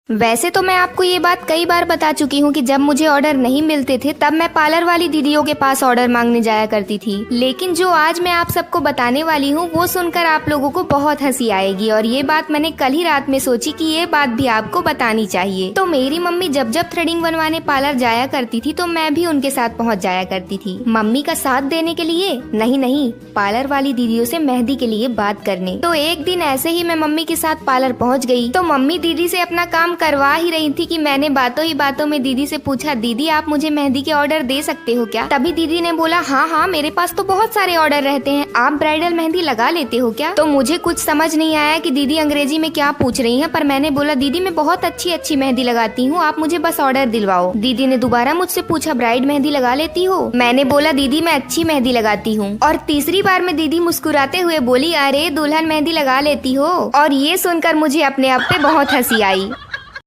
वैसे तो मैं आपको ये बात कई बार बता चुकी हूँ कि जब मुझे ऑर्डर नहीं मिलते थे तब मैं पार्लर वाली दीदियों के पास ऑर्डर मांगने जाया करती थी। लेकिन जो आज मैं आप सबको बताने वाली हूँ वो सुनकर आप लोगों को बहुत हंसी आएगी और ये बात मैंने कल ही रात में सोची कि ये बात भी आपको बतानी चाहिए। तो मेरी मम्मी जब जब थ्रेडिंग बनवाने पार्लर जाया करती थी तो मैं भी उनके साथ पहुँच जाया करती थी। मम्मी का साथ देने के लिए नहीं, पार्लर वाली दीदियों से मेहंदी के लिए बात करने। तो एक दिन ऐसे ही मैं मम्मी के साथ पार्लर पहुँच गयी तो मम्मी दीदी से अपना काम करवा ही रही थी कि मैंने बातों ही बातों में दीदी से पूछा, दीदी आप मुझे मेहंदी के ऑर्डर दे सकते हो क्या? तभी दीदी ने बोला, हाँ मेरे पास तो बहुत सारे ऑर्डर रहते हैं, आप ब्राइडल मेहंदी लगा लेते हो क्या? तो मुझे कुछ समझ नहीं आया कि दीदी अंग्रेजी में क्या पूछ रही है, पर मैंने बोला दीदी मैं बहुत अच्छी मेहंदी लगाती हूँ, आप मुझे बस ऑर्डर दिलवाओ। दीदी ने दोबारा मुझसे पूछा, ब्राइड मेहंदी लगा लेती हो? मैंने बोला दीदी मैं अच्छी मेहंदी लगाती हूँ। और तीसरी बार में दीदी मुस्कुराते हुए बोली, अरे दुल्हन मेहंदी लगा लेती हो? और ये सुनकर मुझे अपने आप पे बहुत हंसी आई।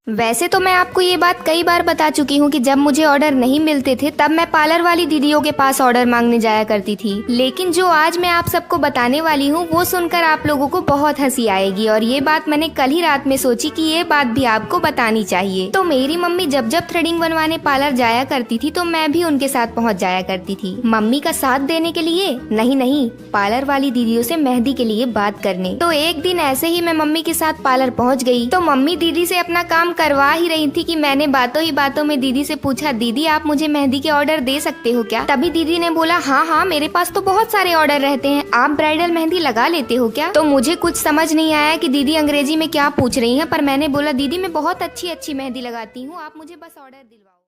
वैसे तो मैं आपको ये बात कई बार बता चुकी हूँ कि जब मुझे ऑर्डर नहीं मिलते थे तब मैं पार्लर वाली दीदियों के पास ऑर्डर मांगने जाया करती थी। लेकिन जो आज मैं आप सबको बताने वाली हूँ वो सुनकर आप लोगों को बहुत हंसी आएगी और ये बात मैंने कल ही रात में सोची कि ये बात भी आपको बतानी चाहिए। तो मेरी मम्मी जब जब थ्रेडिंग बनवाने पार्लर जाया करती थी तो मैं भी उनके साथ पहुँच जाया करती थी। मम्मी का साथ देने के लिए नहीं, पार्लर वाली दीदियों से मेहंदी के लिए बात करने। तो एक दिन ऐसे ही मैं मम्मी के साथ पार्लर पहुँच गयी तो मम्मी दीदी से अपना काम करवा ही रही थी कि मैंने बातों ही बातों में दीदी से पूछा, दीदी आप मुझे मेहंदी के ऑर्डर दे सकते हो क्या? तभी दीदी ने बोला, हाँ मेरे पास तो बहुत सारे ऑर्डर रहते हैं, आप ब्राइडल मेहंदी लगा लेते हो क्या? तो मुझे कुछ समझ नहीं आया कि दीदी अंग्रेजी में क्या पूछ रही है, पर मैंने बोला दीदी मैं बहुत अच्छी मेहंदी लगाती हूँ, आप मुझे बस ऑर्डर दिलवाओ।